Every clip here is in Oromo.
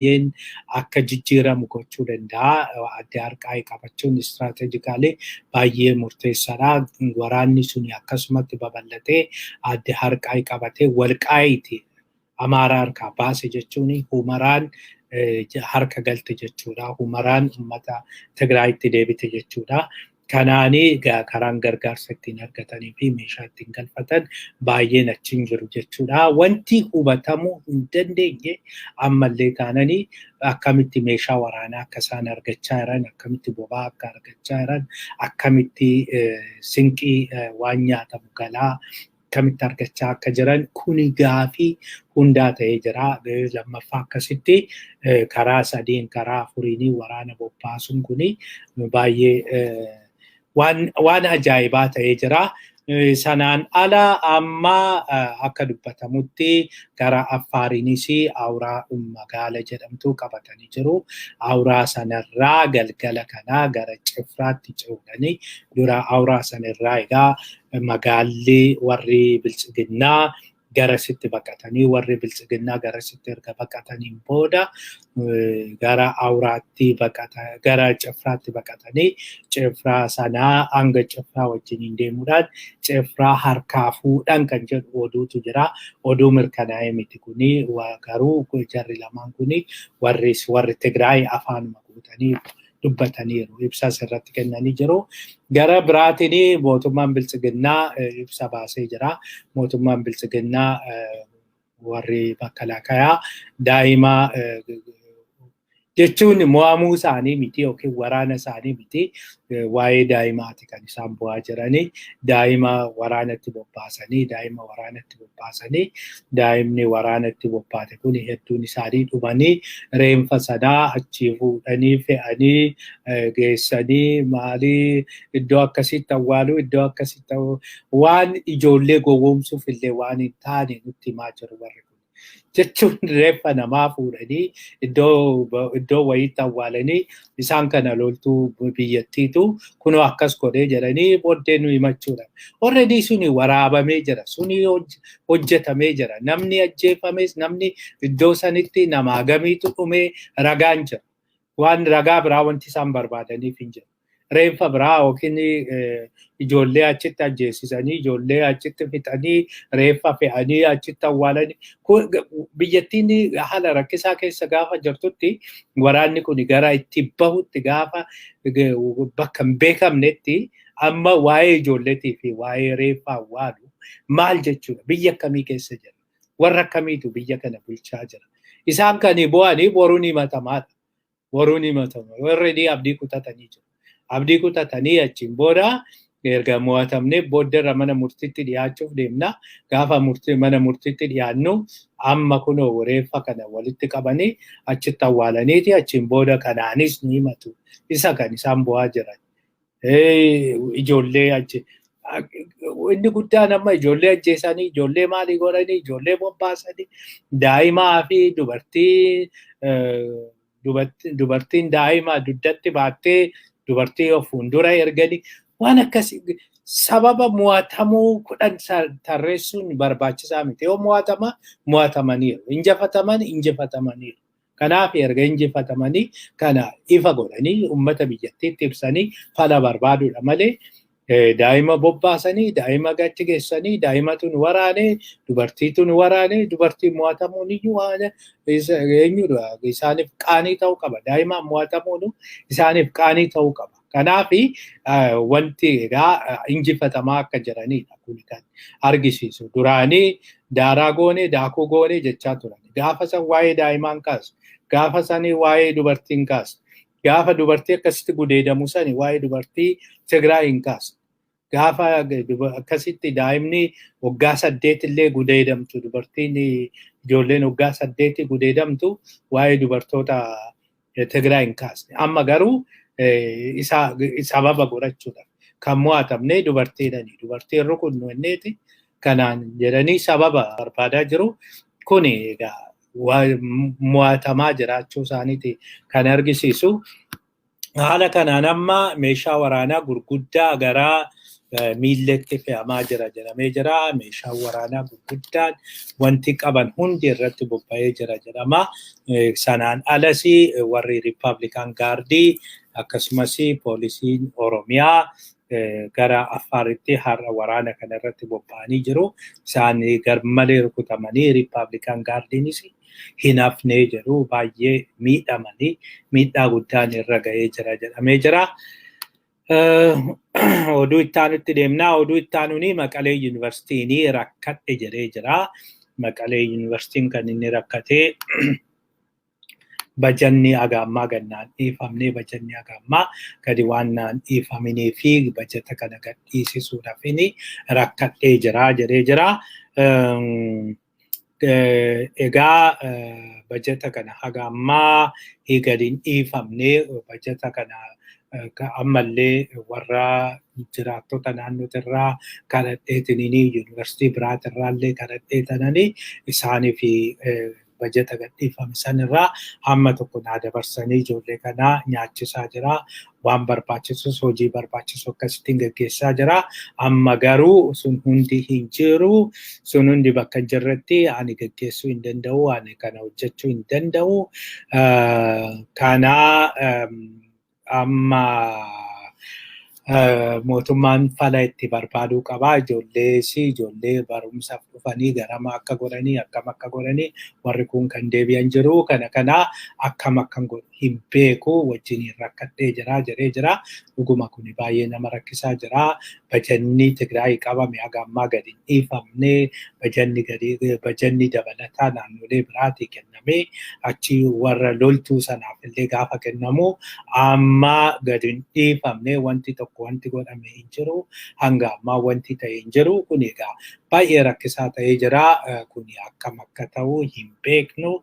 yen akka jijjiiramu gochuu danda'a. Adde harkaa qabachuun istiraatejikaalee baay'ee murteessaadha. Waraanni suni akkasumatti babal'atee adde harkaa qabatee walqaayitii Amaaraa harkaa baase jechuun Humaraan harka galte jechuudha. Humaraan uummata Tigraayitti deebite jechuudha. Kanaanii karaan gargaarsa ittiin argatanii fi meeshaa ittiin galfatan baay'een achiin jiru jechuudha. Wanti hubatamuu hin dandeenye ammallee taananii akkamitti meeshaa waraanaa akka isaan argachaa jiran, akkamitti boba'aa akka argachaa jiran, akkamitti sinqii waan nyaatamu galaa akkamitti argachaa akka jiran kuni gaafii hundaa ta'ee jira. Lammaffaa akkasitti karaa sadiin karaa afuriin waraana bobbaasuun kuni baay'ee waan ajaa'ibaa ta'ee jira. Sanaan ala amma akka dubbatamutti gara Affaariinis Awuraa magaala jedhamtu qabatanii jiru. Awuraa sanarraa galgala kanaa gara Cifraatti ce'uudhani dura Awuraa sanarraa egaa magaalli warri Biltsiginnaa garasitti baqatanii warri Biltsiginnaa garasitti erga baqataniin booda gara Awuraatti baqatan gara Cifraatti baqatanii Cifraa sanaa hanga Cifraa wajjin deemuudhaan Cifraa harkaa fuudhan kan jedhu oduutu jira. Oduu mirkanaa'ee miti kuni garuu jarri lamaan kuni warri Tigraay afaanuma guutanii dubbataniiru. Ibsa irratti kennanii jiru. Gara biraatiin mootummaan Biltsiginnaa ibsa baasee jira. Mootummaan Biltsiginnaa warri Makalakayaa daa'ima jechuun mo'amuu isaanii miti yookiin waraana isaanii miti waa'ee daa'imaati kan isaan bu'aa jiranii. Daa'ima waraanatti bobbaasanii daa'imni waraanatti bobbaate kun hedduun isaanii dhumanii reenfa sanaa achii fuudhanii fe'anii geessanii maalii iddoo akkasitti awwaaluu iddoo akkasitti waan ijoollee gowwoomsuuf illee waan hin taane nutti himaa jiru warri kun. Jechuun reeffa namaa fuudhanii iddoo wayiitti awwaalanii isaan kana loltuu biyyattiitu kunoo akkas godhee jedhanii booddee nu himachuudha. Already suni waraabamee jira, suni hojjetamee jira. Namni ajjeefames namni iddoo sanitti namaa gamiitu dhumee ragaan jira. Waan ragaa biraa wanti isaan barbaadaniif hin jiru. Reenfa biraa yookiin ijoollee achitti ajjeesisanii ijoollee achitti fixanii reeffa fe'anii achitti awwaalanii biyyattiin haala rakkisaa keessa gaafa jirtutti waraanni kun gara itti bahutti gaafa bakka hin beekamnetti amma waa'ee ijoolleetii fi waa'ee reeffa awwaalu maal jechuudha? Biyya akkamii keessa jira? Warra akkamiitu biyya kana bulchaa jira? Isaan kan bu'anii boruun himatamaadha. Boruun himatama. Warri abdii kutatanii jiru. Abdii kutatanii achiin booda erga mo'atamnee booddeerra mana murtiitti dhiyaachuuf deemna. Gaafa mana murtiitti dhiyaannu amma kunoo reeffa kana walitti qabanii achitti awwaalaniiti achiin booda kanaanis ni himatu. Isa kan isaan bu'aa jiran. Ijoollee inni guddaan amma ijoollee ajjeesanii ijoollee maalii godhanii ijoollee bobbaasanii daa'imaa fi dubartiin daa'ima dugdatti baattee dubartii of fuuldura erganii waan akkasii sababa mo'atamuu kudhan tarreessuun barbaachisaa miti. Yoo mo'atamaniiru, injifatamaniiru. Kanaaf erga injifatamanii kana ifa godhanii uummata biyyattiitti ibsanii fala barbaaduudha malee daa'ima bobbaasanii, daa'ima gachi geessanii, daa'imatu nu waraanee, dubartiitu nu waraanee, dubartiin mo'atamuun iyyuu waan eenyudha isaaniif qaanii ta'uu qaba. Daa'ima mo'atamuun isaaniif qaanii ta'uu qaba. Kanaaf wanti egaa injifatamaa akka jiranidha kun kan argisiisu. Duraanii daaraa goonee daakuu goonee jechaa turan. Gaafa san waa'ee daa'imaan kaasu, gaafa sanii waa'ee dubartiin kaasu, gaafa dubartii akkasitti gudeedamu sani waa'ee dubartii Tigraay hin kaasu. Gaafa akkasitti daa'imni waggaa 8 illee gudeedamtu dubartiin ijoolleen waggaa 8 gudeedamtu waa'ee dubartoota Tigraay hin kaasne. Amma garuu sababa godhachuudha. Kan mo'atamne dubartiidhani. Dubartiin rukunnu inneeti kanaan jedhanii sababa barbaadaa jiru. Kuni egaa mo'atamaa jiraachuu isaaniiti kan argisiisu. Haala kanaan amma meeshaa waraanaa gurguddaa gara miilletti fe'amaa jira jedhamee jira. Meeshaan waraanaa gurguddaan wanti qaban hundi irratti bobba'ee jira jedhama. Sanaan alas warri Riippaabilikaan Gaardii akkasumas poolisiin Oromiyaa gara Affaaritti har'a waraana kana irratti bobba'anii jiru. Isaan garmalee rukutamanii Riippaabilikaan Gaardiinis hin hafnee jedhu baay'ee miidhamanii miidhaa guddaan irra ga'ee jira jedhamee jira. Oduu ittaanutti deemnaa. Oduu ittaanuun Maqalee Yuunivarsiitiin rakkadhe jedhee jira. Maqalee Yuunivarsiitiin kan inni rakkatee bajanni agammaa gannaan dhiifamnee bajanni agammaa gadi waan naan dhiifaminii fi bajata kana gadhiisisuudhaaf rakkadhee jira jedhee jira. Egaa bajata kana hagammaa gadiin dhiifamnee bajata kana ammallee warra jiraattota naannootirraa kadhadheetinii yuunivarsiitii biraatirraallee kadhadheetananii isaaniif bajata gadhiifame sanirraa hamma tokko naa dabarsanii ijoollee kanaa nyaachisaa jira. Waan barbaachisus hojii barbaachisu akkasittiin gaggeessaa jira. Amma garuu sun hundi hin jiru. Sun hundi bakka jirretti ani gaggeessuu hin danda'u. Ani kana hojjechuu hin danda'u. Kana amma mootummaan fala itti barbaaduu qaba. Ijoollee barumsaaf dhufanii garama akka godhanii akkam akka godhanii warri kun kan deebi'an jiru. Kana akkam akkan godhu hin beeku wajjin rakkadhee jira jedhee jira. Dhuguma kun baay'ee nama rakkisaa jira. Bajanni Tigraay qabame hagammaa gadi hin dhiifamne. Bajanni dabalataa naannolee biraatii kenname. Achi warra loltuu sanaaf illee gaafa kennamu amma gadi hin dhiifamne wanti tokko wanti godhame hin jiru. Hanga ammaa wanti ta'e hin jiru. Kun egaa baay'ee rakkisaa ta'ee jira. Kun akkam akka ta'u hin beeknu.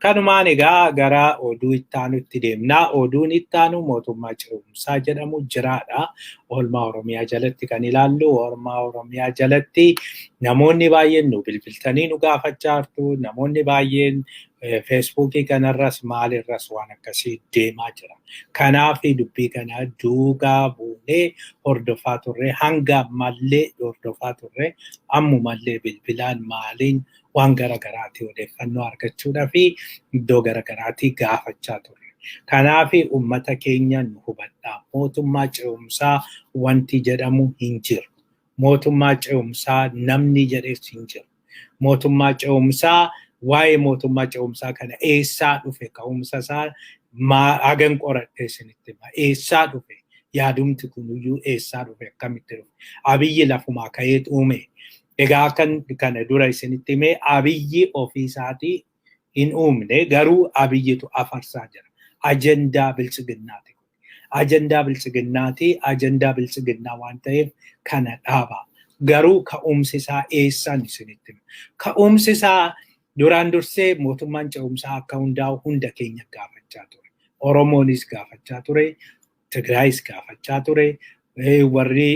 Kanumaan egaa gara oduu ittaanutti deemnaa. Oduun ittaanu mootummaa ce'umsaa jedhamu jiraadha. Oolmaa Oromiyaa jalatti kan ilaallu. Oolmaa Oromiyaa jalatti namoonni baay'een nu bilbiltanii nu gaafachaa jirtu. Namoonni baay'een feesbuukii kanarras maalirras waan akkasii deemaa jira. Kanaaf dubbii kana duugaa buunee hordofaa turre hanga ammallee hordofaa turre ammumallee bilbilaan maaliin waan garagaraati odeeffannoo argachuudhaa fi iddoo garagaraati gaafachaa turre. Kanaaf uummata keenya nu hubadhaa. Mootummaa ce'umsaa wanti jedhamu hin jiru. Mootummaa ce'umsaa namni jedhes hin jiru. Mootummaa ce'umsaa waa'ee mootummaa ce'umsaa kana eessaa dhufe ka'umsa isaa hagan qoradhee isinitti hima. Eessaa dhufe yaadumti kuniyyuu eessaa dhufe akkamitti dhufe. Abiyyi lafumaa ka'ee uume. Egaa kana dura isinitti himee Abiyyi ofiisaatii hin uumne garuu Abiyyitu afarsaa jira. Ajandaa bilchiginnaati. Ajandaa bilchiginnaati. Ajandaa bilchiginnaa waan ta'eef kana dhaaba. Garuu ka'umsi isaa eessaan isinitti hima. Ka'umsi isaa duraan dursee mootummaan ce'umsaa akka hundaa'u hunda keenya gaafachaa ture. Oromoonis gaafachaa ture. Tigraayis gaafachaa ture. Warri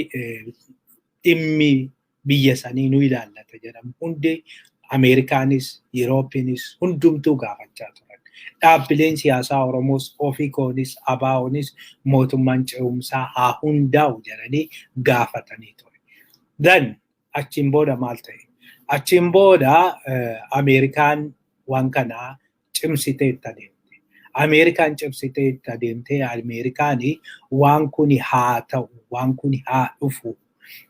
dhimmi biyya sanii nu ilaallata jedhamu hundi Ameerikaanis, Yuroopiinis hundumtuu gaafachaa turan. Dhaabbileen siyaasaa Oromoos, Ofiikoonis, Abaa'oonis mootummaan ce'umsaa haa hundaa'u jedhanii gaafatanii ture. Dan achiin booda maal ta'e? Achiin booda Ameerikaan waan kana cimsitee itti adeemte. Ameerikaan cimsitee itti adeemtee Ameerikaan waan kun haa ta'u, waan kun haa dhufu.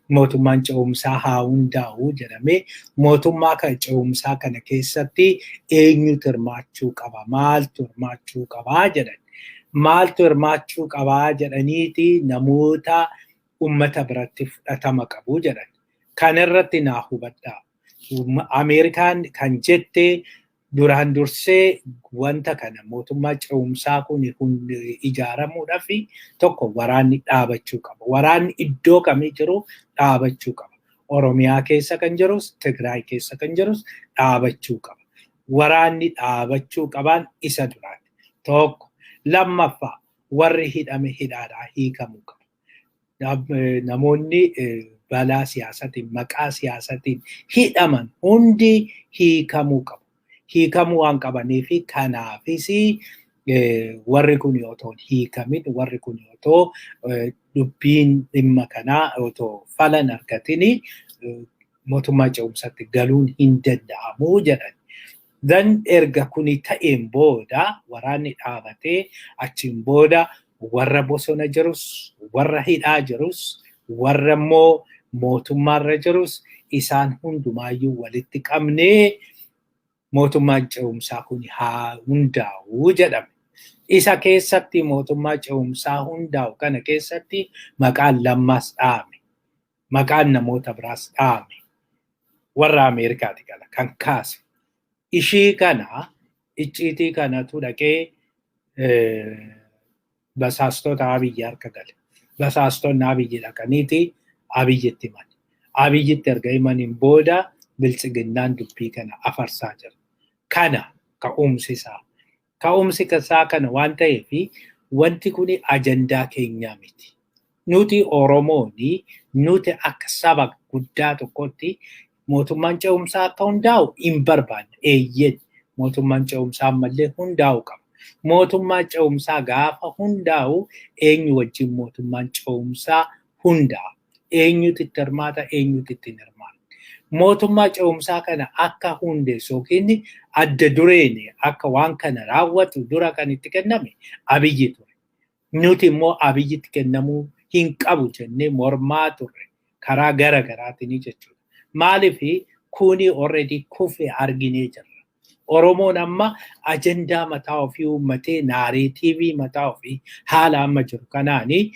Mootummaan ce'umsaa haa hundaa'u jedhamee mootummaa kan ce'umsaa kana keessatti eenyutu hirmaachuu qaba? Maaltu hirmaachuu qabaa jedhan. Maaltu hirmaachuu qabaa jedhaniiti namoota uummata biratti fudhatama qabu jedhan. Kana irratti naa hubadhaa. Ameerikaan kan jette duraan dursee wanta kana mootummaa ce'umsaa kun ijaaramuudhaaf tokko waraanni dhaabachuu qaba. Waraanni iddoo kamii jiru dhaabachuu qaba. Oromiyaa keessa kan jirus, Tigraay keessa kan jirus dhaabachuu qaba. Waraanni dhaabachuu qaban isa duraati. Tokko. Lammaffaa warri hidhame hidhaadhaa hiikamuu qaba. Namoonni balaa siyaasatiin, maqaa siyaasatiin hidhaman hundi hiikamuu qabu. Hiikamuu waan qabaniif kanaafis warri kun yoo ta'u hiikamin warri kun yoo ta'u dubbiin dhimma kanaa yoo ta'u falan argatini mootummaa ce'umsaatti galuun hin danda'amu jedhan. Dan erga kuni ta'een booda waraanni dhaabatee achiin booda warra bosona jirus warra hidhaa jirus warra immoo mootummaarra jirus isaan hundumaayyuu walitti qabnee mootummaan ce'umsaa kun haa hundaa'u jedhame. Isa keessatti mootummaa ce'umsaa hundaa'u kana keessatti maqaan lammaas dhaame. Maqaan namoota biraas dhaame. Warra Ameerikaati kan kaase. Ishii kana icciitii kanatu dhaqee basaastota Abiyyi harka gale. Basaastonni Abiyyi dhaqaniiti Abiyyitti himan. Abiyyitti erga himaniin booda biltsiginnaan dubbii kana afarsaa jira. Kana ka'umsi isaa. Ka'umsi isaa kana waan ta'eefi wanti kuni ajandaa keenyaa miti. Nuti Oromooni nuti akka saba guddaa tokkotti mootummaan ce'umsaa akka hundaa'u hin barbaanne. Eeyyeen mootummaan ce'umsaa ammallee hundaa'u qaba. Mootummaan ce'umsaa gaafa hundaa'u eenyu wajjin mootummaan ce'umsaa hundaa'a. Eenyutu itti hirmaata eenyutu itti hin hirmaanne. Mootummaa ce'umsaa kana akka hundeessu yookiin adda dureen akka waan kana raawwatu dura kan itti kenname Abiyyi ture. Nuti immoo Abiyyitti kennamuu hin qabu jennee mormaa turre karaa gara garaatiin jechuudha. Maaliif kuni already kufe arginee jirra. Oromoon amma ajandaa mataa ofii uummatee naareetiivii mataa ofii haala amma jiru kanaani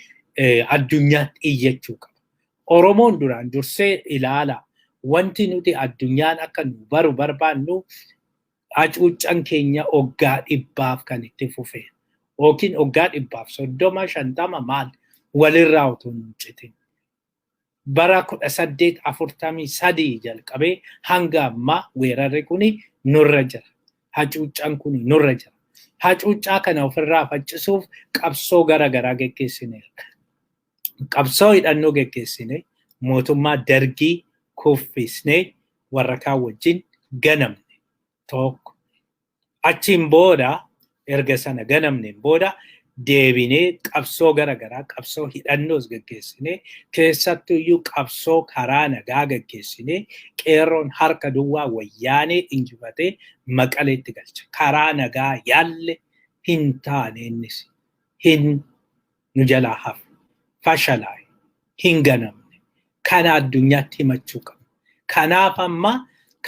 addunyaatti iyyachuu qaba. Oromoon duraan dursee ilaala wanti nuti addunyaan akka nu baru barbaannu hacuuccaan keenya waggaa 100 kan itti fufe. Yookiin waggaa 130 maal walirraa otoo hin citin. Bara 1843 jalqabee hanga ammaa weerarri kuni nurra jira. Hacuuccaan kuni nurra jira. Hacuuccaa kana ofirraa faccisuuf qabsoo gara garaa geggeessineerra. Qabsoo hidhannoo geggeessine mootummaa dargii kuffisnee warra kaan wajjin ganamne tokko. Achiin booda erga sana ganamneen booda deebinee qabsoo gara garaa qabsoo hidhannoos geggeessine keessattuyyuu qabsoo karaa nagaa geggeessine qeerroon harka duwwaa wayyaanee injifatee Maqaleetti galcha. Karaa nagaa yaalle hin taane innis hin nu jalaa hafe fashalaa'e hin ganamne kana addunyaatti himachuu qabna. Kanaaf amma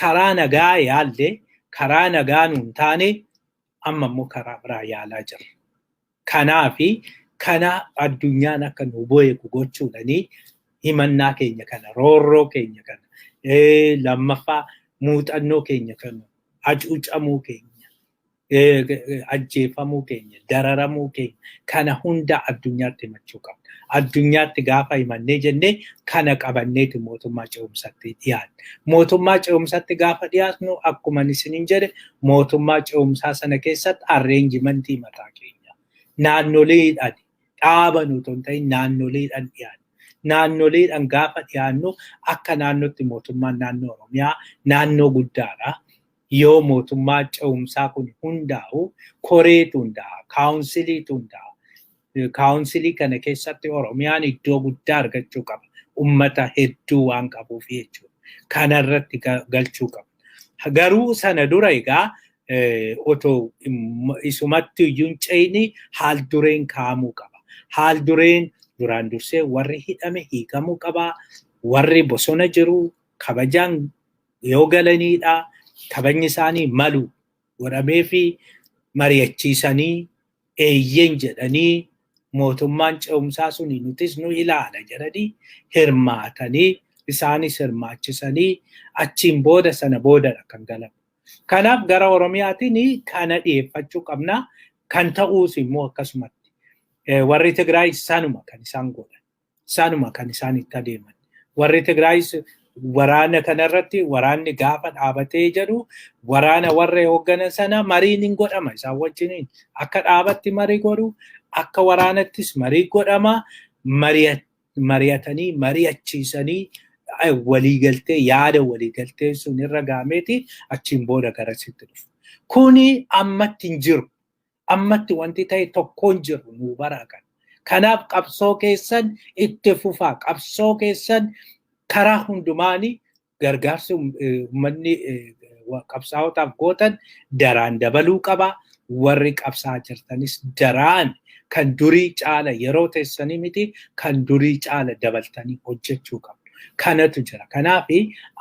karaa nagaa yaalle karaa nagaa nuun taane amma immoo karaa biraa yaalaa jirra. Kanaafi kana addunyaan akka nu beeku gochuudhani himannaa keenya kana roorroo keenya kana lammaffaa muuxannoo keenya kana hacuucamuu keenya ajjeefamuu keenya dararamuu keenya kana hunda addunyaatti himachuu qabna. Addunyaatti gaafa himannee jennee kana qabanneeti mootummaa ce'umsaatti dhiyaanne. Mootummaa ce'umsaatti gaafa dhiyaatnu akkuma isiniin jedhe mootummaa ce'umsaa sana keessatti arreenjimentii mataa keenya. Naannoleedhaan dhaaban otoo hin ta'in naannoleedhaan dhiyaanne. Naannoleedhaan gaafa dhiyaannu akka naannootti mootummaan naannoo Oromiyaa naannoo guddaadha. Yoo mootummaa ce'umsaa kun hundaa'u koreetu hundaa'a, kaawunsiliitu hundaa'a. Kaawunsilii kana keessatti Oromiyaan iddoo guddaa argachuu qaba. Uummata hedduu waan qabuuf jechuudha. Kana irratti galchuu qaba. Garuu sana dura egaa otoo isumatti iyyuu hin ce'ini haal dureen kaa'amuu qaba. Haal dureen duraan dursee warri hidhame hiikamuu qaba. Warri bosona jiru kabajaan yoo galanidha. Kabajni isaanii malu godhamee fi mari'achiisanii eeyyeen jedhanii mootummaan ce'umsaa suni nutis nu ilaala jedhanii hirmaatanii isaanis hirmaachisanii achiin booda sana boodadha kan galamu. Kanaaf gara Oromiyaatiin kana dhiyeeffachuu qabna. Kan ta'uus immoo akkasumatti warri Tigraay sanuma kan isaan godhan. Sanuma kan isaan itti adeeman. Warri Tigraay waraana kanarratti waraanni gaafa dhaabatee jedhu waraana warra hoogganan sana mariin hin godhama isaan wajjiniin. Akka dhaabatti marii godhu akka waraanattis marii godhama. Mari'atanii mari'achiisanii waliigaltee yaada waliigaltee sun irra gaameeti achiin booda garasitti dhufu. Kuni ammatti hin jiru. ammatti wanti ta'e tokkoon jiru nu baraakan. Kanaaf qabsoo keessan itti fufaa, qabsoo keessan karaa hundumaanii gargaarsi uummanni qabsaa'otaaf gootan daraan dabaluu qaba. Warri qabsaa jirtanis daraan kan durii caala yeroo teessanii miti kan durii caala dabaltanii hojjechuu qabdu. Kanatu jira. Kanaaf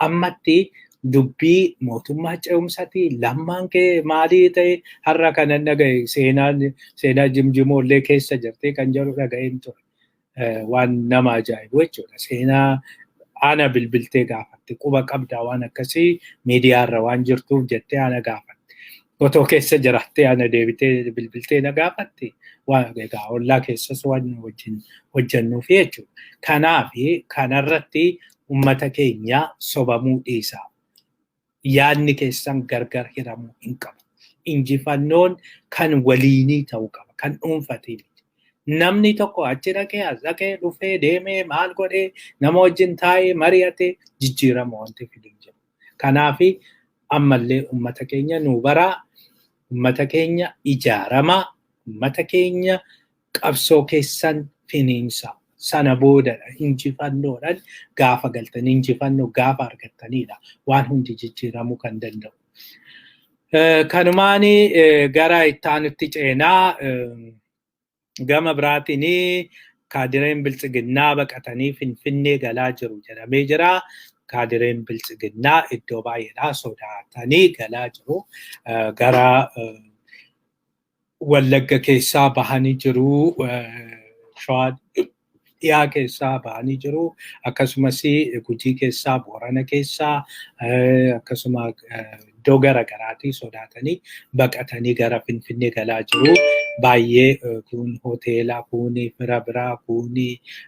ammatti dubbii mootummaa ce'umsaati lammaan kee maalii ta'e har'a kanan dhagaye seenaa jimjimoollee keessa jirtee kan jedhu dhaga'een ture. Waan nama ajaa'ibu jechuudha. Seenaa ana bilbiltee gaafatte quba qabdaa waan akkasii miidiyaarra waan jirtuuf jettee ana gaafatte. Otoo keessa jiraattee ana deebitee bilbiltee na gaafatte waan egaa ollaa keessas waan wajjin hojjennuuf jechuudha. Kanaaf kanarratti uummata keenya sobamuu dhiisaa. Yaadni keessan gargar hiramuu hin qabu. Injifannoon kan waliinii ta'uu qaba, kan dhuunfatii miti. Namni tokko achi dhaqee as dhaqee dhufee deemee maal godhee nama wajjin taa'ee mari'atee jijjiirama wanti fidu jiru. Kanaaf ammallee uummata keenya nu baraa, uummata keenya ijaaramaa, uummata keenya qabsoo keessan finiinsaa. Sana boodadha injifannoodhaan gaafa galtan injifannoo gaafa argattanidha waan hundi jijjiiramuu kan danda'u. Kanumaan gara ittaanutti ceenaa gama biraatiin kaadireen biltsiginnaa baqatanii Finfinnee galaa jiru jedhamee jira. Kaadireen biltsiginnaa iddoo baay'eedhaa sodaatanii galaa jiru. Gara Wallagga keessaa bahanii jiru. Shawaa dhiyaa keessaa bahanii jiru. Akkasumas Gujii keessaa, Boorana keessaa akkasuma iddoo garaagaraatii sodaatanii baqatanii gara Finfinnee galaa jiru. Baay'ee kun hoteela, kun fira biraa, kun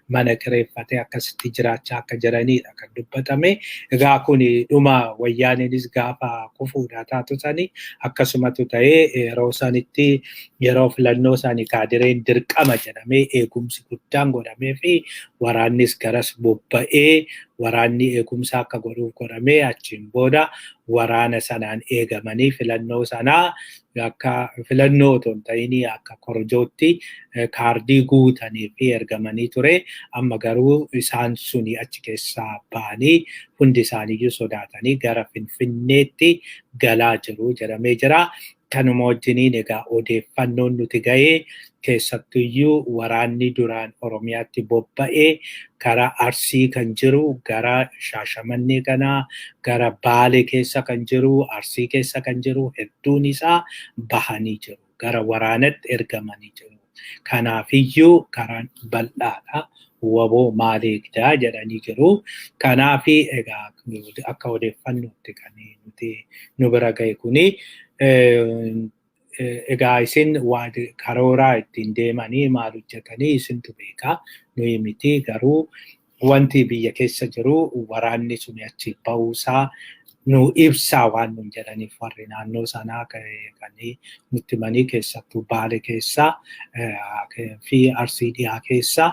mana kireeffatee akkasitti jiraachaa akka jiranidha kan dubbatame. Egaa kun dhuma wayyaaniinis gaafa kufuudha taatu sani akkasumatu ta'ee yeroo sanitti yeroo filannoo isaanii kaadireen dirqama jedhamee eegumsi guddaan godhamee fi waraannis garas bobba'ee waraanni eegumsa akka godhuuf godhamee achiin booda waraana sanaan eegamanii filannoo sanaa akka filannoo otoo hin ta'in akka korojootti kaardii guutanii fi ergamanii ture. Amma garuu isaan suni achi keessaa ba'anii hundi isaaniiyyuu sodaatanii gara Finfinneetti galaa jiru jedhamee jira. Kanuma wajjiniin egaa odeeffannoon nuti ga'ee keessattuyyuu waraanni duraan Oromiyaatti bobba'ee gara Arsii kan jiru, gara Shaashamannee kanaa, gara Baalee keessa kan jiru, Arsii keessa kan jiru hedduun isaa bahanii jiru. Gara waraanatti ergamanii jiru. Kanaafiyyuu karaan bal'aadha. Waboo maal eegdaa jedhanii jiru. Kanaaf egaa akka odeeffannootti kan nuti nu bira ga'e kuni egaa isin karooraa ittiin deemanii maal hojjetanii isintu beekaa. Nuyi miti garuu wanti biyya keessa jiru waraanni suni achi ba'uusaa nu ibsaa waan nun jedhaniif warri naannoo sanaa kan nutti himanii keessattuu Baalee keessaa fi Arsii dhiyaa keessaa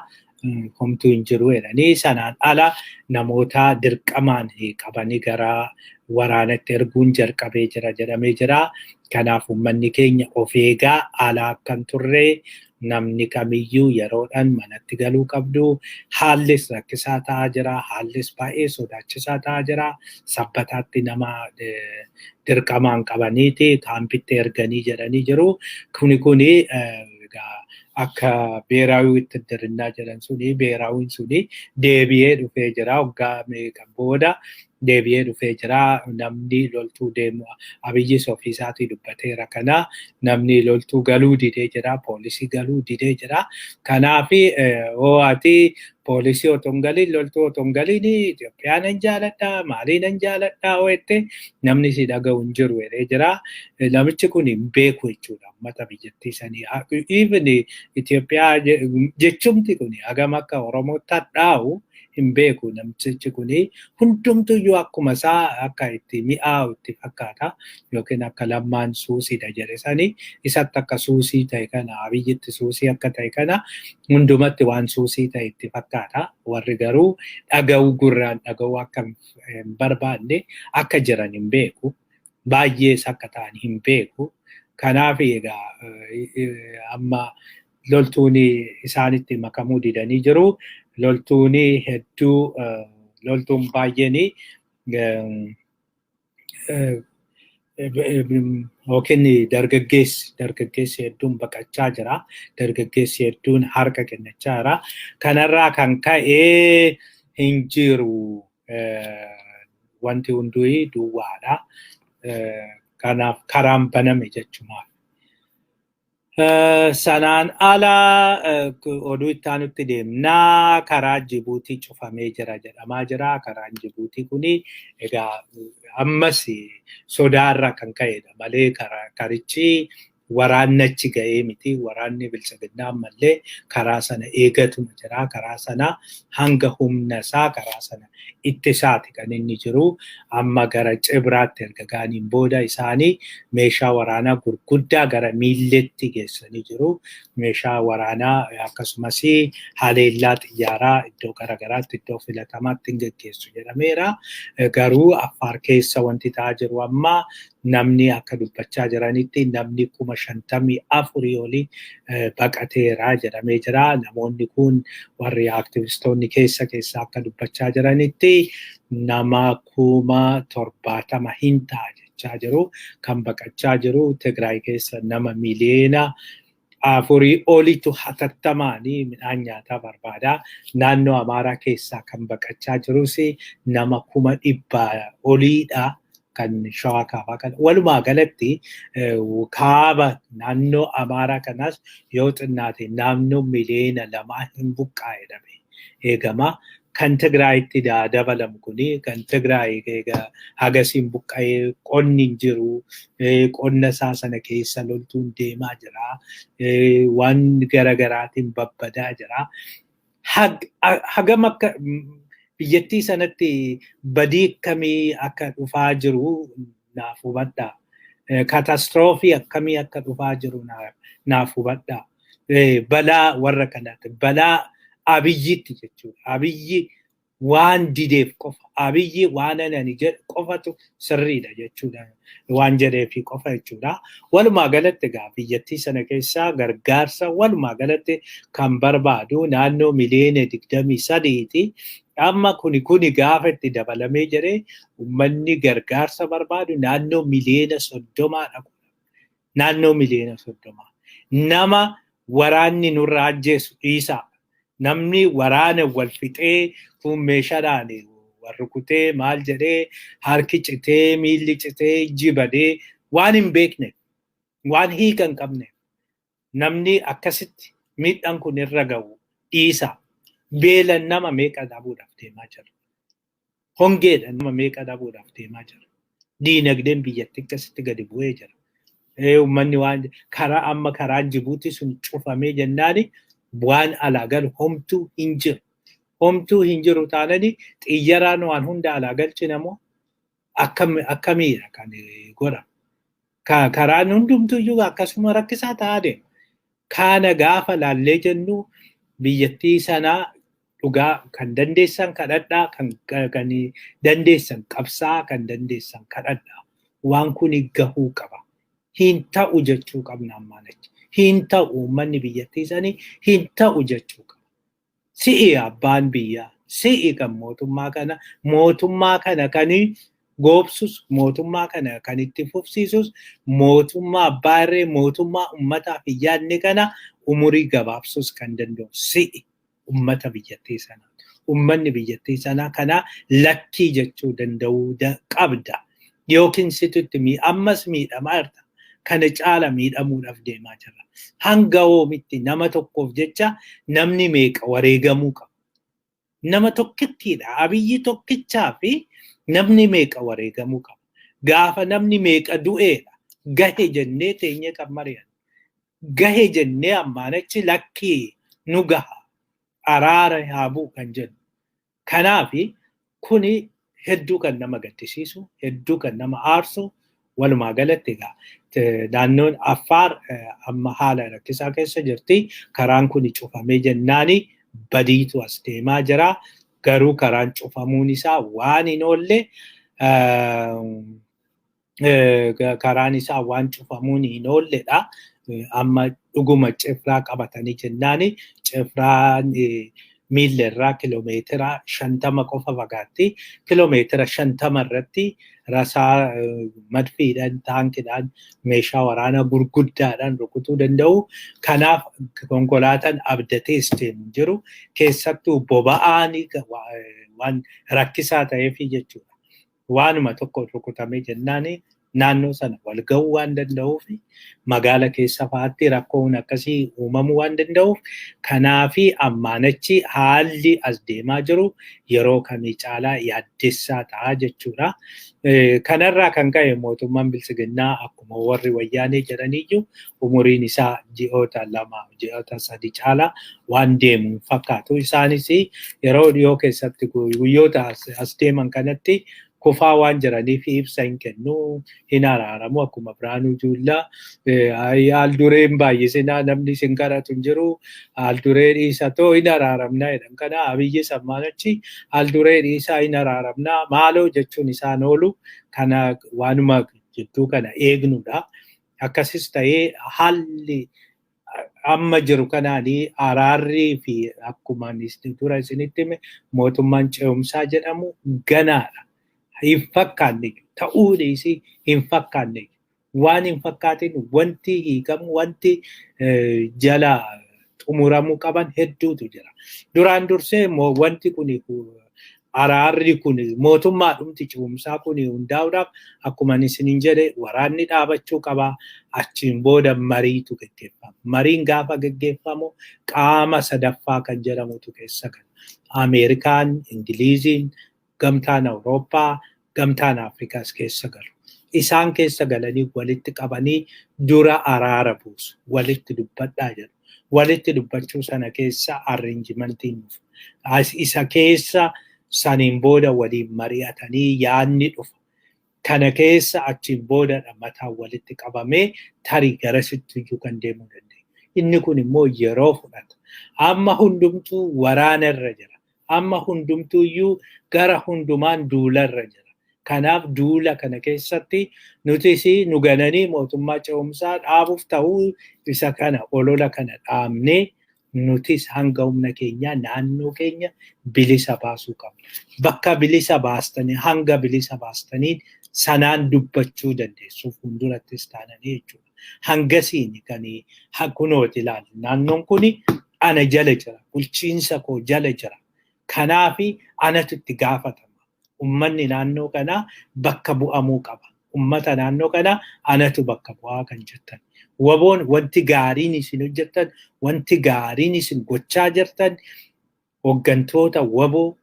homtuu hin jiru jedhanii sanaan ala namoota dirqamaan qabanii gara waraanatti erguun jalqabee jira jedhamee jira. Kanaaf uummanni keenya of eegaa alaa akkan turre namni kamiyyuu yeroodhaan manatti galuu qabdu. Haallis rakkisaa ta'aa jira. Haallis baay'ee sodaachisaa ta'aa jira. Sabbataatti nama dirqamaan qabaniiti kaampitti erganii jedhanii jiru. Kuni akka beeraawi wittidirinaa jedhan suni beeraawiin suni deebi'ee dhufee jira. Waggaa meeqa booda deebi'ee dhufee jira. Namni loltuu deemu Abiyyis ofiisaatii dubbateera kana namni loltuu galuu didee jira. Poolisii galuu didee jira. Kanaaf ati poolisii otoo hin galin loltuu otoo hin galin Itoophiyaa nan jaaladha maalii nan jaaladha jette namni si dhaga'u hin jiru jedhee jira. Namichi kun hin beeku jechuudha uummata biyyattii sanii. Even Itoophiyaa jechumti kun hagam akka Oromootti hadhaa'u hin beeku namichi kun hundumtuyyuu akkuma isaa akka itti mi'aawu itti fakkaata yookiin akka lammaan suusiidha jedhe sanii isatti akka suusii ta'e kana Abiyyitti suusii akka ta'e kana hundumatti waan suusii ta'e itti fakkaata. Warri garuu dhaga'uu gurraan dhaga'uu akka hin barbaanne akka jiran hin beeku. Baay'ees akka ta'an hin beeku. Kanaaf egaa amma loltuun isaanitti makamuu didanii jiru. Loltuun hedduu loltuun baay'een yookiin dargaggeessi hedduun baqachaa jira. Dargaggeessi hedduun harka kennachaa jira. Kanarraa kan ka'ee hin jiru wanti hunduu duwwaadha. Kanaaf karaan baname jechuudha. Sanaan ala oduu itti aanutti deemnaa karaa Jibuutii cufamee jira jedhamaa jira. Karaan Jibuutii kuni egaa ammas sodaarra kan ka'edha malee karichi waraannachi ga'ee miti. Waraanni bilchaginnaa ammallee karaa sana eegatuma jira. Karaa sana hanga humna isaa karaa sana ittisaati kan inni jiru. Amma gara Cibraatti erga gaaniin booda isaanii meeshaa waraanaa gurguddaa gara miilletti geessanii jiru. Meeshaa waraanaa akkasumas haleellaa xiyyaaraa iddoo garaagaraatti iddoo filatamaatti hin geggeessu jedhameera. Garuu Affaar keessa wanti ta'aa jiru amma namni akka dubbachaa jiranitti namni 54,000 olii baqateera jedhamee jira. Namoonni kun warri aktivistoonni keessa akka dubbachaa jiranitti nama 70,000 hin ta'a jechaa jiru. Kan baqachaa jiru Tigraay keessa nama miliyoona 4 olitu hatattamaanii midhaan nyaataa barbaada. Naannoo Amaaraa keessaa kan baqachaa jirus nama 100,000 oliidha. Kan Shawaa Kaabaa kana walumaa galatti kaaba naannoo Amaaraa kanas yoo xinnaate naannoo miliyoona 2 hin buqqaa'e jedhame eegama. Kan Tigraayitti dabalamu kuni kan Tigraay hagasiin buqqa'ee qonni hin jiru. Qonna isaa sana keessa loltuun deemaa jira. Waan garaagaraatiin babbadaa jira. Hagam akka biyyattii sanatti badii akkamii akka dhufaa jiru naaf hubadhaa. Katastroofii akkamii akka dhufaa jiru naaf hubadhaa. Balaa warra kanaati. Balaa Abiyyiitti jechuudha. Abiyyi waan dideef qofa. Abiyyi waan ani jedhe qofatu sirriidha jechuudha. Waan jedheefi qofa jechuudha. Walumaa galatti egaa biyyattii sana keessaa gargaarsa walumaa galatti kan barbaadu naannoo miliyoona 23ti. Amma kuni gaafa itti dabalamee jedhee uummanni gargaarsa barbaadu naannoo miliyoona 30dha. Naannoo miliyoona 30. Nama waraanni nurraa ajjeesu dhiisaa. Namni waraana wal fixee kun meeshaadhaan rukutee maal jedhee harki citee miilli citee jibadee waan hin beekne waan hiika hin qabne namni akkasitti miidhaan kun irra ga'u dhiisaa. Beelan nama meeqa dhabuudhaaf deemaa jira. Hongeedhaan nama meeqa dhabuudhaaf deemaa jira. Diinagdeen biyyattii akkasitti gadi bu'ee jira. Uummanni waan karaa amma karaa Jibuutii sun cufamee jennaani waan alaa galu homtuu hin jiru. Homtuu hin jiru taanani xiyyaraan waan hunda alaa galchinamoo akkamiidha kan godhamu. Karaan hundumtuyyuu akkasuma rakkisaa ta'aa deema. Kana gaafa laallee jennu biyyattii sanaa dhugaa kan dandeessan kadhadhaa kan dandeessan qabsaa kan dandeessan kadhadhaa. Waan kun gahuu qaba. Hin ta'u jechuu qabna ammaan achi. Hin ta'u uummanni biyyattii sanii hin ta'u jechuu qaba. Si'i abbaan biyyaa, si'i kan mootummaa kana kan goobsus, mootummaa kana kan itti fufsiisus, mootummaa abbaa irree, mootummaa uummataaf hin yaadne kana umurii gabaabsus kan danda'u si'i uummata biyyattii sanaa. Uummanni biyyattii sanaa kana lakkii jechuu danda'uu qabda. Yookiin situtti ammas miidhamaa jirta. Kana caala miidhamuudhaaf deemaa jira. Hanga oomitti nama tokkoof jecha namni meeqa wareegamuu qaba. Nama tokkittiidha. Abiyyi tokkichaa fi namni meeqa wareegamuu qaba. Gaafa namni meeqa du'eedha. Gahe jennee teenyee kan mari'an. Gahe jennee ammaan achi lakkii nu gaha. Araara haabuu kan jennu. Kanaafi kuni hedduu kan nama gaddisiisu, hedduu kan nama aarsu. Walumaa galatti egaa naannoon Affaar amma haala rakkisaa keessa jirti. Karaan kun cufamee jennaani badiitu as deemaa jira. Garuu karaan cufamuun isaa waan hin oolle karaan isaa waan cufamuun hin oolledha. Amma dhuguma cifraa qabatanii jennaani cifraan miilla irraa kiloomeetira 50 qofa fagaatti. Kiloomeetira 50 irratti rasaa madfiidhaan taankidhaan meeshaa waraanaa gurguddaadhaan rukutuu danda'u. Kanaaf konkolaataan abdatees deemu jiru. Keessattuu boba'aan waan rakkisaa ta'eef jechuudha. Waanuma tokko rukutamee jennaani naannoo sana wal ga'uu waan danda'uuf magaala keessa fa'aatti rakkoon akkasii uumamuu waan danda'uuf kanaafi ammaanachi haalli as deemaa jiru yeroo kamii caalaa yaaddessaa ta'a jechuudha. Kanarraa kan ka'e mootummaan bilisiginnaa akkuma warri wayyaanee jedhaniyyuu umuriin isaa ji'oota 2 ji'oota 3 caalaa waan deemu fakkaatu. Isaanis yeroo dhiyoo keessatti guyyoota as deeman kanatti kufaa waan jiraniif ibsa hin kennu hin araaramu akkuma Biraanuu Juullaa haaldureen baay'isinaa namni isin kadhatu hin jiru haalduree dhiisatoo hin araaramnaa jedhan kana Abiyyi Sammaanachi haalduree dhiisaa hin araaramnaa maaloo jechuun isaan oolu kana waanuma jidduu kana eegnudha. Akkasis ta'ee haalli amma jiru kanaanii araarrii fi akkuma dura isinitti hime mootummaan ce'umsaa jedhamu ganaadha. Hin fakkaanne ta'uu dhiisii hin fakkaanne waan hin fakkaatin wanti hiikamu wanti jala xumuramuu qaban hedduutu jira. Duraan dursee wanti kun araarri kun mootummaa dhumti ce'umsaa kun hundaa'uudhaaf akkuma isiniin jedhe waraanni dhaabachuu qaba. Achiin booda mariitu gaggeeffama. Mariin gaafa gaggeeffamu qaama sadaffaa kan jedhamutu keessa gala. Ameerikaan, Ingiliiziin, gamtaan Awurooppaa, gamtaan Afrikaas keessa galu. Isaan keessa galanii walitti qabanii dura araara buusu. Walitti dubbadhaa jedhu. Walitti dubbachuu sana keessa arreenjimentiin dhufu. Isa keessa saniin booda waliin mari'atanii yaadni dhufa. Kana keessa achiin booda mataan walitti qabamee tarii garasitti iyyuu kan deemuu dandeenya. Inni kun immoo yeroo fudhata. Amma hundumtuu waraana irra jira. Amma hundumtuu iyyuu gara hundumaan duula irra jira. Kanaaf duula kana keessatti nutis nu gananii mootummaa ce'umsaa dhaabuuf ta'uu isa kana olola kana dhaabnee nutis hanga humna keenyaa naannoo keenya bilisa baasuu qabna. Bakka bilisa baastanii hanga bilisa baastaniin sanaan dubbachuu dandeessu fuuldurattis taananii jechuudha. Hangasiin kan kunooti ilaalu naannoon kuni ana jala jira bulchiinsa koo jala jira. Kanaafi anatu itti gaafatama. Ummanni naannoo kanaa bakka bu'amuu qaba. Ummata naannoo kanaa anatu bakka bu'aa kan jettan. Waboon wanti gaariin isin hojjettan, wanti gaariin isin gochaa jirtan hooggantoota waboo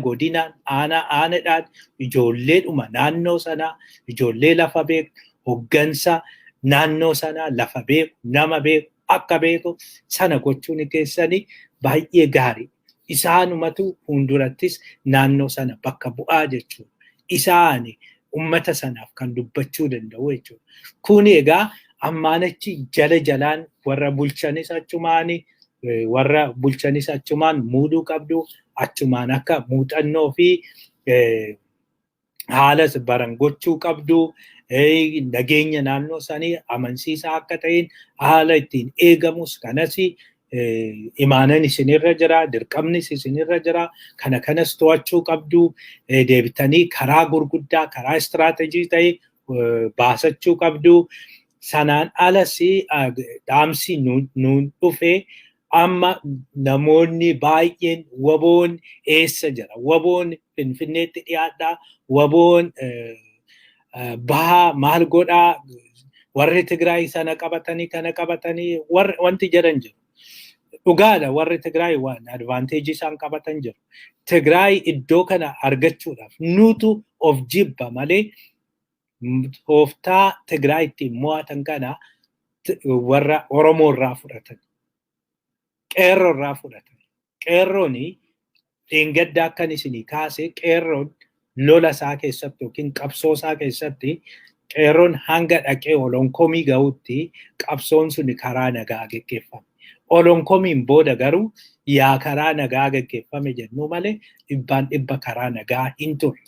godinaan aanadhaan ijoolleedhuma naannoo sanaa ijoollee lafa beeku hooggansa naannoo sanaa lafa beeku nama beeku akka beeku sana gochuun keessanii baay'ee gaarii. Isaanumatu fuuldurattis naannoo sana bakka bu'aa jechuudha. Isaani ummata sanaaf kan dubbachuu danda'u jechuudha. Kun egaa ammaanachi jala jalaan warra bulchanis achumaan muuduu qabdu achumaan akka muuxannoo fi haalas baran gochuu qabdu nageenya naannoo sanii amansiisaa akka ta'een haala ittiin eegamus kanas imaanan isinirra jira, dirqamnis isinirra jira, kanas to'achuu qabdu, deebitanii karaa gurguddaa, karaa istiraatejii ta'e baasachuu qabdu. Sanaan alas dhaamsi nuun dhufe amma namoonni baay'een waboon eessa jira? Waboon Finfinneetti dhiyaadhaa, waboon bahaa maal godhaa, warri Tigraay sana qabatanii kana qabatanii wanti jedhan jiru. Dhugaadha warri Tigraay waan advaanteejii isaan qabatan jiru. Tigraay iddoo kana argachuudhaaf nutu of jibba malee tooftaa Tigraay ittiin mo'atan kana warra Oromoo irraa fudhatan. Qeerroo irraa fudhatan. Qeerroon dheengaddaa akkan isinii kaase qeerroon lola isaa keessatti yookiin qabsoo isaa keessatti qeerroon hanga dhaqee olonkomii ga'utti qabsoon sun karaa nagaa gaggeeffame. Olonkomiin booda garuu yaa karaa nagaa gaggeeffame jennu malee 100% karaa nagaa hin turre.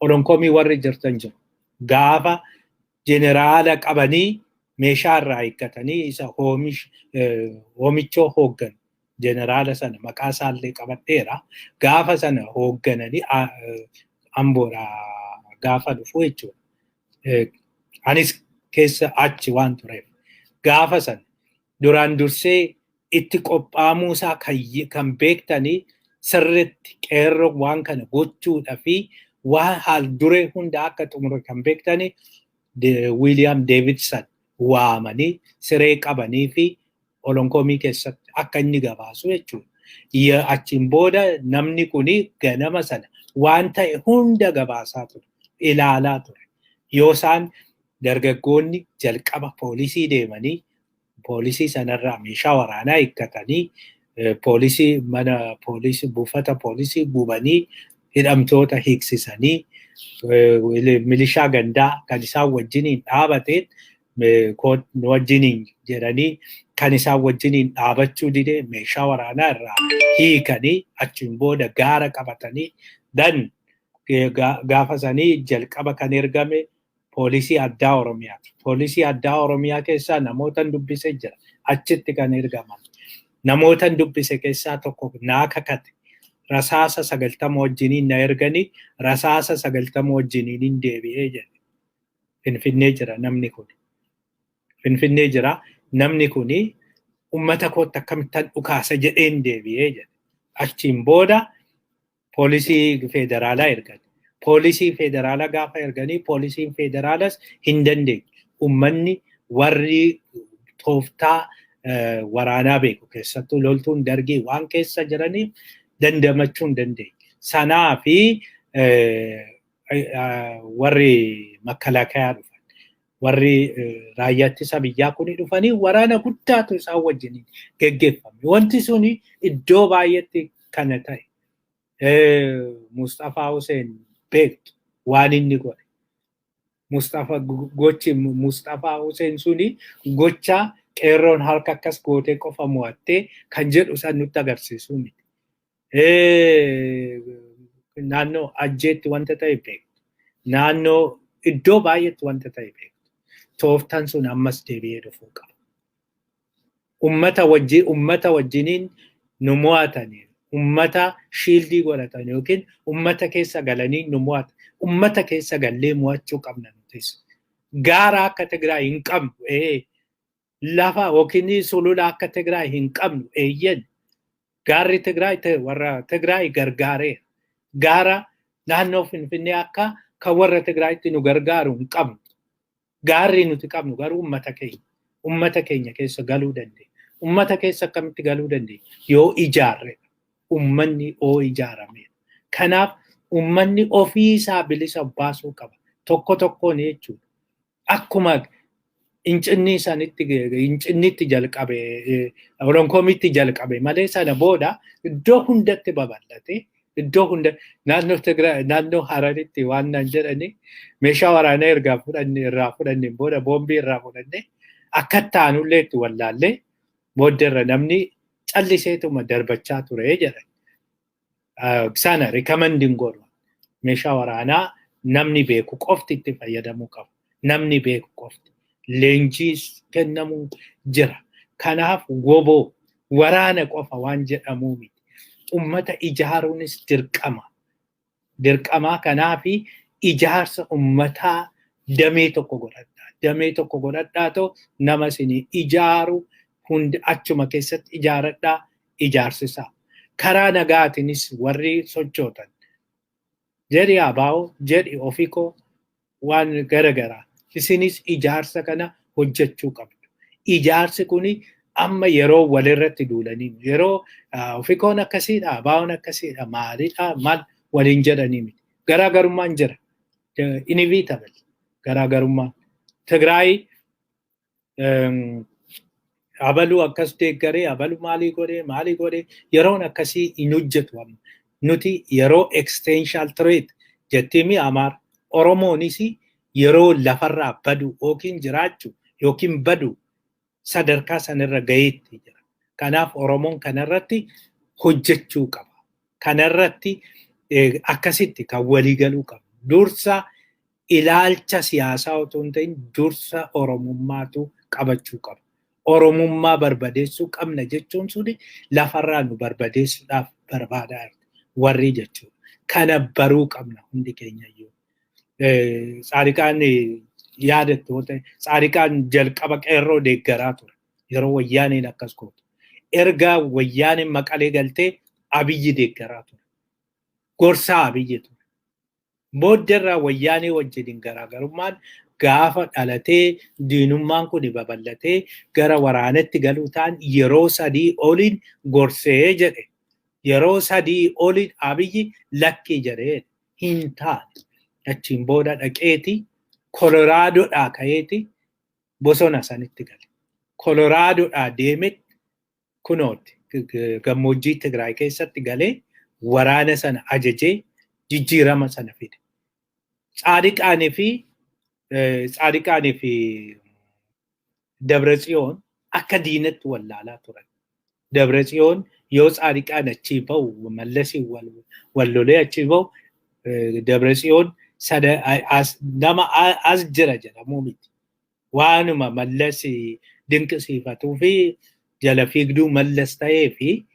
Olonkomii warri jirtan jiru. gaafa jeneraala qabanii meeshaa irraa hiikkatanii isa oomichoo hooggan jeneraala sana maqaa isaallee qabadheera gaafa sana hooggananii amboodha gaafa dhufu jechuudha. Anis keessa achi waan tureef gaafa sana duraan dursee itti qophaa'amuu isaa kan beektanii sirriitti qeerroo waan kana gochuudha fi waan haal duree hunda akka xumure kan beektanii William Davidson waamanii siree qabanii fi olonkoomii keessatti akka inni gabaasu jechuudha. Achiin booda namni kuni ganama sana waan ta'e hunda gabaasaa ture, ilaalaa ture. Yoo isaan dargaggoonni jalqaba poolisii deemanii poolisii sanarraa meeshaa waraanaa hiikkatanii poolisii mana poolisii buufata poolisii gubanii hidhamtoota hiiksisanii milishaa gandaa kan isaan wajjiniin dhaabateen wajjiniin jedhanii kan isaan wajjiniin dhaabachuu dide meeshaa waraanaa irraa hiikanii achiin booda gaara qabatanii gaafa sanii jalqaba kan ergame poolisii addaa Oromiyaati. Poolisii addaa Oromiyaa keessaa namootan dubbise jira. Achitti kan ergaman. Namootan dubbise keessaa tokko naa kakate. Rasaasa 90 wajjiniin na erganii rasaasa 90 wajjiniin deebi'ee jedhe. Finfinnee jira namni kun. Finfinnee jira namni kun uummata kootti akkamittan dhukaasa jedheen deebi'ee jedhe. Achiin booda poolisii federaalaa ergan. Poolisii federaalaa gaafa erganii poolisiin federaalas hin dandeenye. Uummanni warri tooftaa waraanaa beeku keessattuu loltuun dargii waan keessa jiraniif dandamachuu hin dandeenye. Sanaa fi warri makalakayaa dhufan. Warri raayyaa ittisa biyyaa kuni dhufanii waraana guddaatu isaan wajjin geggeeffame. Wanti suni iddoo baay'eetti kana ta'e. Mustafaa Hussein beektu waan inni godhe. Mustafaa Hussein suni gocha qeerroon harka akkas gootee qofa mo'attee kan jedhu san nutti agarsiisu miti. Naannoo Ajjeetti wanta ta'e beektu. Naannoo iddoo baay'eetti wanta ta'e beektu. Tooftaan sun ammas deebi'ee dhufuu qaba. Ummata wajjiniin nu mo'atanii ummata shiildii godhatan yookiin ummata keessa galanii nu mo'atan. Ummata keessa gallee mo'achuu qabna nutis. Gaara akka Tigraay hin qabnu lafa yookiin sulula akka Tigraay hin qabnu eeyyen. Gaarri Tigraay warra Tigraay gargaareera. Gaara naannoo Finfinnee akka kan warra Tigraayitti nu gargaaru hin qabnu. Gaarri nuti qabnu garuu ummata keenya keessa galuu dandeenya. Ummata keessa akkamitti galuu dandeenya? Yoo ijaarre ummanni ijaarame. Kanaaf ummanni ofii isaa bilisa baasuu qaba. Tokkoon jechuudha. Akkuma incinnitti jalqabe, olonkoomitti jalqabe malee sana booda iddoo hundatti babal'ate. Iddoo hunda naannoo Hararitti waan naan jedhani meeshaa waraanaa irraa fudhanne booda boombii irraa fudhanne akka taanullee itti wallaallee booddeerra namni calliseetuma darbachaa ture jedhan. Sana rikamandiin godhu meeshaa waraanaa namni beeku qofti itti fayyadamuu qabu. Namni beeku qofti. Leenjiis kennamuu jira. Kanaaf woboo waraana qofa waan jedhamuu miti. Ummata ijaaruunis dirqama. Dirqamaa kanaafi ijaarsa ummataa damee tokko godhadhaa. Damee tokko godhadhaa nama isinii ijaaru hundi achuma keessatti ijaaradhaa ijaarsisaa. Karaa nagaatiinis warri sochootan. Jedhi abaa'oo, jedhi ofiikoo waan garagaraa. Isinis ijaarsa kana hojjechuu qabdu. Ijaarsi kuni amma yeroo walirratti duulanii yeroo ofiikoon akkasiidha, abaa'oon akkasiidha, maalidha, maal waliin jedhanii miti. Garaagarummaan jira. Inevitable. Garaagarummaan. Tigraay abaluu akkas deeggaree, abaluu maalii godhee yeroon akkasii hin hojjetu amma. Nuti yeroo existential threat jettiimi Amaar Oromoonis yeroo lafarraa badu yookiin jiraachuu yookiin badu sadarkaa sanarra gaheetti jira. Kanaaf Oromoon kanarratti hojjechuu qaba. Kanarratti akkasitti kan walii galuu qaba. Dursa ilaalcha siyaasaa otoo hin ta'in dursa Oromummaatu qabachuu qaba. Oromummaa barbadeessuu qabna jechuun suni lafarraa nu barbadeessuudhaaf barbaadaa warri jechuudha. Kana baruu qabna hundi keenya iyyuu. Tsaadiqaan yaadattu yoo ta'e, Tsaadiqaan jalqaba qeerroo deeggaraa ture. Yeroo wayyaaniin akkas gootu. Erga wayyaaniin Maqalee galtee Abiyyi deeggaraa ture. Gorsaa Abiyyi ture. Booddeerraa wayyaanii wajjin garaagarummaan gaafa dhalatee diinummaan kun babal'atee gara waraanatti galuu ta'an yeroo 3 oliin gorsee jedhe. Yeroo 3 oliin Abiyyi lakkii jedhee hin taane. Achiin booda dhaqeeti Koloraadoodhaa ka'eeti bosona sanitti gale. Koloraadoodhaa deeme kunooti gammoojjii Tigraay keessatti galee waraana sana ajajee jijjiirama sana fide. Tsaadiqaanii fi Dabratsiyoon akka diinatti wallaalaa turan. Dabratsiyoon yoo Tsaadiqaan achii bahu Mallasii wal lolee achii bahu Dabratsiyoon nama as jira jedhamuu miti. Waanuma Mallasii dinqisiifatuu fi jala fiigduu Mallas ta'ee fi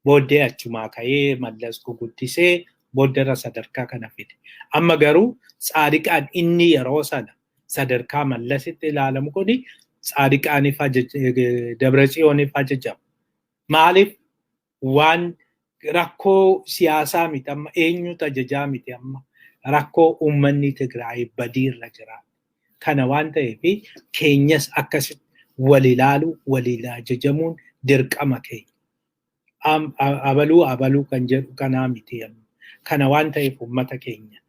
booddee achumaa ka'ee Mallas guguddisee booddeerra sadarkaa kana fide. Amma garuu Tsaadiqaan inni yeroo sana sadarkaa Mallasitti ilaalamu kuni Tsaadiqaaniif Dabratsiyooniif ajajama. Maaliif waan rakkoo siyaasaa miti amma eenyutu ajajaa miti amma rakkoo uummanni Tigraay badiirra jira. Kana waan ta'eef keenyas akkasitti wal ilaaluu walii ajajamuun dirqama keenya. Abaluu kan jedhu kanaa miti. Kana waan ta'eef uummata keenya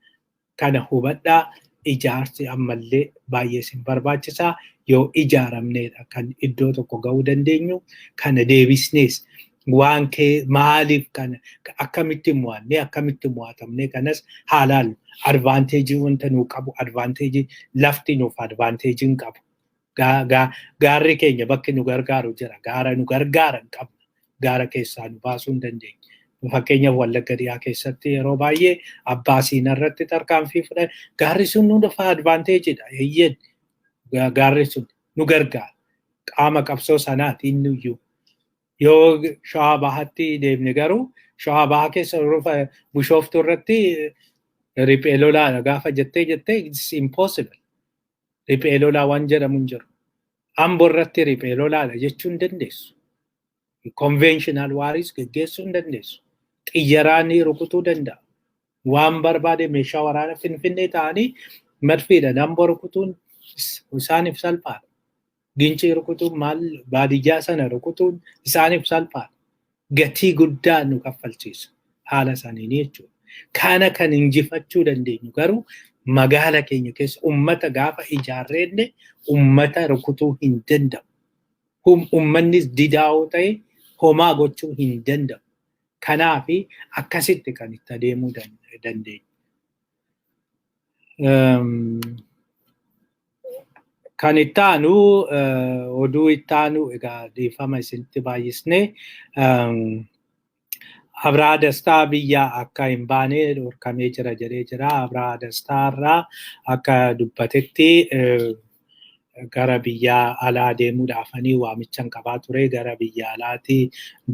kana hubadhaa ijaarsi ammallee baay'ee sin barbaachisaa yoo ijaaramneedha kan iddoo tokko ga'uu dandeenyu kana deebisnees waan kee maaliif kana akkamitti mo'annee akkamitti mo'atamnee kanas haalaan advaanteejii wanta nuu qabu advaanteejii lafti nuuf advaanteejiin qabu. Gaarri keenya bakki nu gargaaru jira gaara nu gargaaran qabna gaara keessaa nu baasuu hin dandeenye. Fakkeenyaaf Wallagga Dhiyaa keessatti yeroo baay'ee abbaa siinaa irratti tarkaanfii fudhan gaarri sun nu dhufa advaanteejiidha. Eeyyeen gaarri sun nu gargaara. Qaama qabsoo sanaati inni iyyuu. Yoo Shawaa Bahaatti deemne garuu Shawaa Bahaa keessa dhufa Bishooftuu irratti riphee lolaadha gaafa jettee it's impossible. Riphee lolaa waan jedhamu hin jiru. Amboo irratti riphee lolaadha jechuu hin dandeessu. Conventional waaris geggeessuu hin dandeessu. Xiyyaaraanii rukutuu danda'a. Waan barbaade meeshaa waraana Finfinnee ta'anii madfiidhaan Amboo rukutuun isaaniif salphaadha. Gincii rukutuun maal baadiyyaa sana rukutuun isaaniif salphaadha. Gatii guddaa nu kaffalchiisa haala saniin jechuudha. Kana kan injifachuu dandeenyu garuu magaala keenya keessa uummata gaafa ijaarrenne uummata rukutuu hin danda'u. Uummannis didaa'oo ta'e homaa gochuu hin danda'u. Kanaaf akkasitti kan itti adeemuu dandeenya. Kan itti aanu oduu itti aanu egaa dhiifama isinitti baay'isnee Abrahaa Dastaa biyya akka hin baane dhorkamee jira jedhee jira. Abrahaa Dastaa irraa akka dubbatetti gara biyya alaa deemuudhaafanii waamichan qabaa ture gara biyya alaatti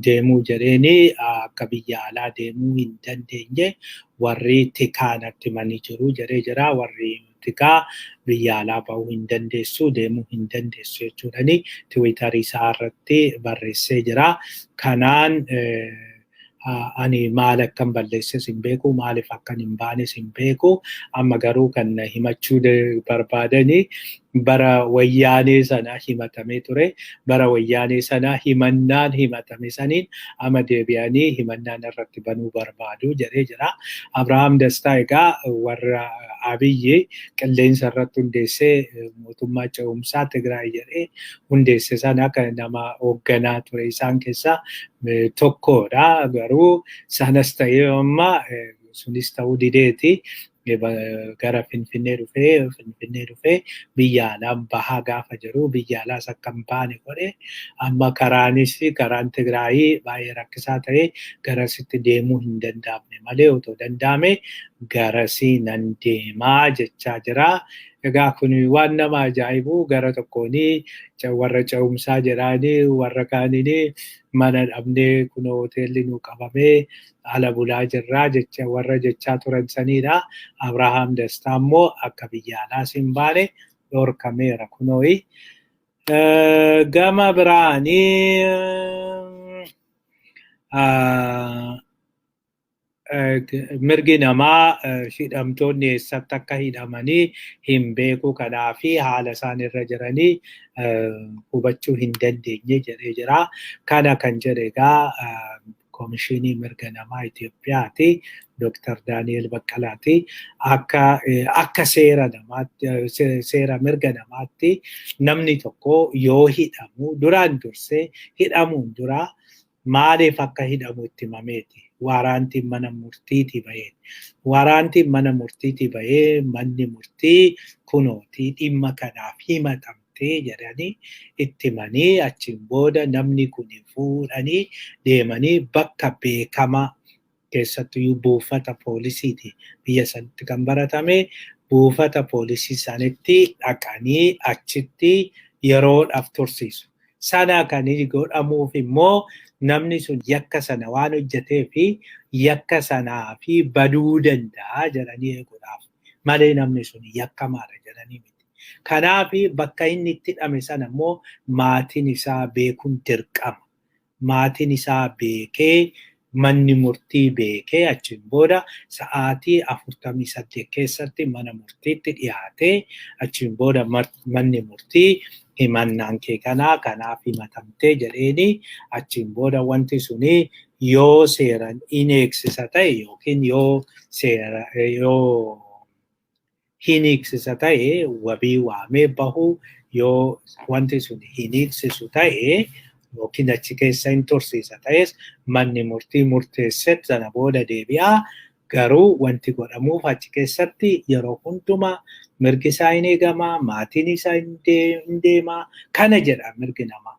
deemuu jedheeni akka biyya alaa deemuu hin dandeenye warri tikaanatti manii jiru jedhee jira. Warri tikaa biyya alaa bahuu hin dandeessu deemuu hin dandeessu jechuudhani tiwiitarii isaa irratti barreessee jira. Kanaan ani maal akkan balleesses hin beeku maaliif akkan hin baanes hin beeku amma garuu kan himachuu barbaadanii bara wayyaanee sana himatamee ture bara wayyaanee sana himannaan himatame saniin amma deebi'anii himannaan irratti banuu barbaadu jedhee jira. Abrahaam Dastaa egaa warra Abiyyi qilleensa irratti hundeessee mootummaa ce'umsaa Tigraay jedhee hundeesse sana kan nama hoogganaa ture isaan keessaa tokkodha. Garuu sanas ta'ee amma sunis ta'uu dideeti gara Finfinnee dhufee biyya alaa bahaa gaafa jiru biyya alaas akka hin baane godhe amma karaan Tigraayii baay'ee rakkisaa ta'e garasitti deemuu hin danda'amne malee otoo danda'ame garasii nan deemaa jechaa jira. Egaa kun waan nama ajaa'ibu gara tokkooni warra ce'umsaa jedhanii warra kaaniin mana dhabnee kun hoteelli nu qabamee ala bulaa jirraa jecha warra jechaa turan sanidha. Abrahaam Dastaa immoo akka biyya alaas hin baane dhorkameera kunooyi. Gama biraanii mirgi namaa hidhamtoonni eessatti akka hidhamanii hin beeku kanaafi haala isaan irra jiranii hubachuu hin dandeenye jedhee jira. Kana kan jedhe egaa Komishinii Mirga Namaa Itoophiyaati. Dr. Daani'el Baqqalaati. Akka seera mirga namaatti namni tokko yoo hidhamu duraan dursee hidhamuun dura maaliif akka hidhamu itti himameeti. Waraantiin mana murtiitii bahee. Waraantiin mana murtiitii bahee manni murtii kunootii dhimma kanaaf himatamtee jedhanii itti himanii achiin booda namni kun fuudhanii deemanii bakka beekamaa keessattuu buufata poolisiiti. Biyya sanatti kan baratame buufata poolisii sanitti dhaqanii achitti yeroodhaaf tursiisu. Sana kan godhamuuf immoo namni sun yakka sana waan hojjetee fi yakka sanaa fi baduu danda'a jedhanii eeguudhaaf malee namni sun yakkamaadha jedhanii miti. Kanaaf bakka inni itti hidhame sana immoo maatiin isaa beekuun dirqama. Maatiin isaa beekee manni murtii beekee achiin booda sa'aatii 48 keessatti mana murtiitti dhiyaatee achiin booda manni murtii himannaan kee kanaaf himatamtee jedheeni achiin booda wanti suni yoo seeran in eegsisa ta'e yookiin yoo hin eegsisa ta'e wabii waamee bahu yoo wanti sun hin eegsisu ta'e yookiin achi keessa hin tursiisa ta'es manni murtii murteesset sana booda deebi'aa garuu wanti godhamuuf achi keessatti yeroo hundumaa mirgi isaa hin eegamaa maatiin isaa hin deemaa kana jedha mirgi namaa.